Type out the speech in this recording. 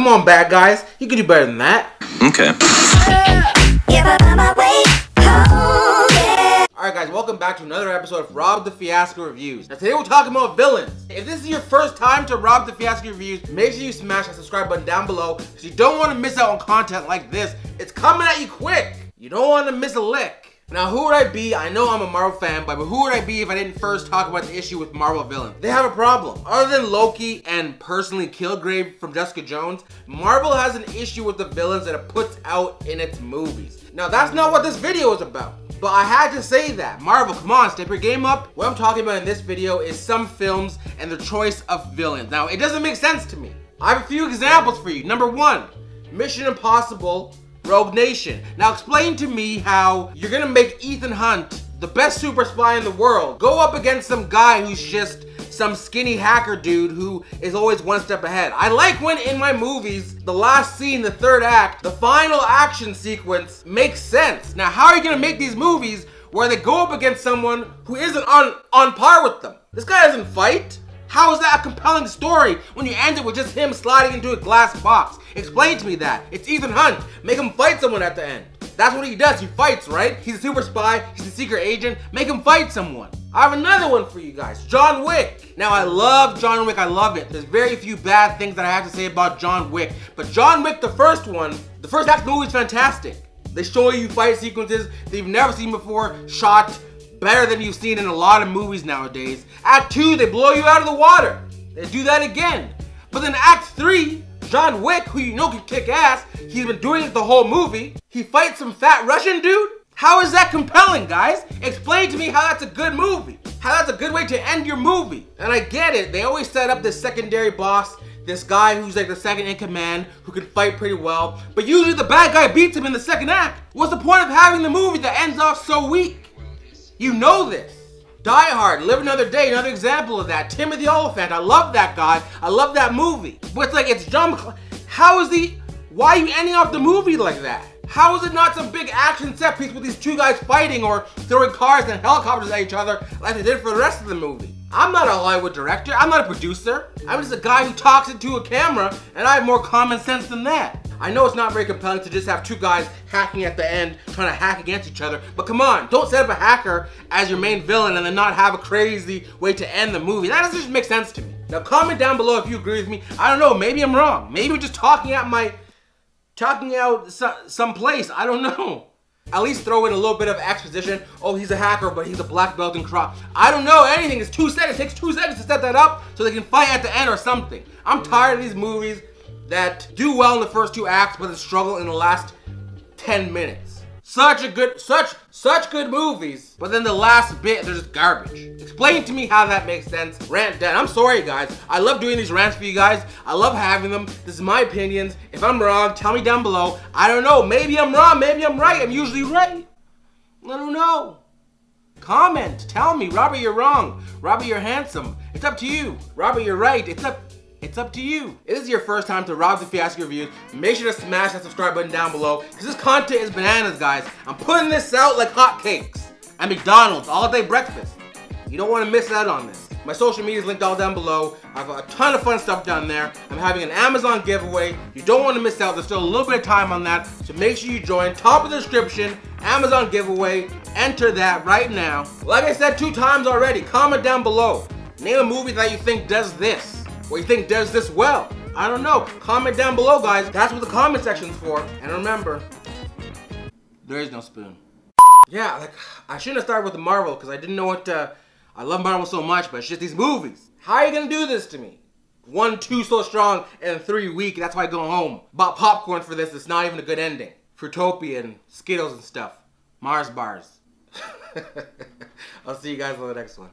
Come on, bad guys. You can do better than that. Okay. Alright guys, welcome back to another episode of Robthefiasco Reviews. Now today we're talking about villains. If this is your first time to Robthefiasco Reviews, make sure you smash that subscribe button down below because you don't want to miss out on content like this. It's coming at you quick. You don't want to miss a lick. Now who would I be? I know I'm a Marvel fan, but who would I be if I didn't first talk about the issue with Marvel villains? They have a problem. Other than Loki and personally Kilgrave from Jessica Jones, Marvel has an issue with the villains that it puts out in its movies. Now that's not what this video is about. But I had to say that. Marvel, come on, step your game up. What I'm talking about in this video is some films and the choice of villains. Now, it doesn't make sense to me. I have a few examples for you. Number one, Mission Impossible, Rogue Nation. Now, explain to me how you're gonna make Ethan Hunt, the best super spy in the world, go up against some guy who's just some skinny hacker dude who is always one step ahead. I like when in my movies, the last scene, the third act, the final action sequence makes sense. Now, how are you gonna make these movies where they go up against someone who isn't on par with them? This guy doesn't fight. How is that a compelling story when you end it with just him sliding into a glass box? Explain to me that. It's Ethan Hunt. Make him fight someone at the end. That's what he does. He fights, right? He's a super spy. He's a secret agent. Make him fight someone. I have another one for you guys. John Wick. Now, I love John Wick. I love it. There's very few bad things that I have to say about John Wick. But John Wick, the first one, the first act of the movie is fantastic. They show you fight sequences that you've never seen before, shot better than you've seen in a lot of movies nowadays. Act 2, they blow you out of the water. They do that again. But then Act 3, John Wick, who you know can kick ass, he's been doing it the whole movie. He fights some fat Russian dude. How is that compelling, guys? Explain to me how that's a good movie. How that's a good way to end your movie. And I get it. They always set up this secondary boss, this guy who's like the second in command, who can fight pretty well. But usually the bad guy beats him in the second act. What's the point of having the movie that ends off so weak? You know this. Die Hard, Live Another Day, another example of that. Timothy Olyphant, I love that guy. I love that movie. But it's like, it's John McClane. How is he, why are you ending off the movie like that? How is it not some big action set piece with these two guys fighting or throwing cars and helicopters at each other like they did for the rest of the movie? I'm not a Hollywood director. I'm not a producer. I'm just a guy who talks into a camera, and I have more common sense than that. I know it's not very compelling to just have two guys hacking at the end, trying to hack against each other, but come on, don't set up a hacker as your main villain and then not have a crazy way to end the movie. That doesn't just make sense to me. Now comment down below if you agree with me. I don't know, maybe I'm wrong. Maybe I'm just talking out someplace, I don't know. At least throw in a little bit of exposition. Oh, he's a hacker, but he's a black belt in crop. I don't know anything. It's 2 seconds. It takes 2 seconds to set that up so they can fight at the end or something. I'm tired of these movies that do well in the first 2 acts, but then struggle in the last 10 minutes. Such good movies, but then the last bit, they're just garbage. Explain to me how that makes sense. Rant dead. I'm sorry, guys. I love doing these rants for you guys. I love having them. This is my opinions. If I'm wrong, tell me down below. I don't know. Maybe I'm wrong. Maybe I'm right. I'm usually right. I don't know. Comment. Tell me. Robert, you're wrong. Robert, you're handsome. It's up to you. Robert, you're right. It's up to you. If this is your first time to Robthefiasco Reviews, make sure to smash that subscribe button down below because this content is bananas, guys. I'm putting this out like hotcakes at McDonald's all day breakfast. You don't want to miss out on this. My social media is linked all down below. I have a ton of fun stuff down there. I'm having an Amazon giveaway. You don't want to miss out. There's still a little bit of time on that, so make sure you join. Top of the description, Amazon giveaway. Enter that right now. Like I said 2 times already, comment down below. Name a movie that you think does this. What you think does this well? I don't know. Comment down below, guys. That's what the comment section's for. And remember, there is no spoon. Yeah, like, I shouldn't have started with the Marvel because I didn't know what I love Marvel so much, but it's just these movies. How are you gonna do this to me? 1, 2 so strong, and 3 weak. That's why I go home. Bought popcorn for this. It's not even a good ending. Fruitopia and Skittles and stuff. Mars bars. I'll see you guys on the next one.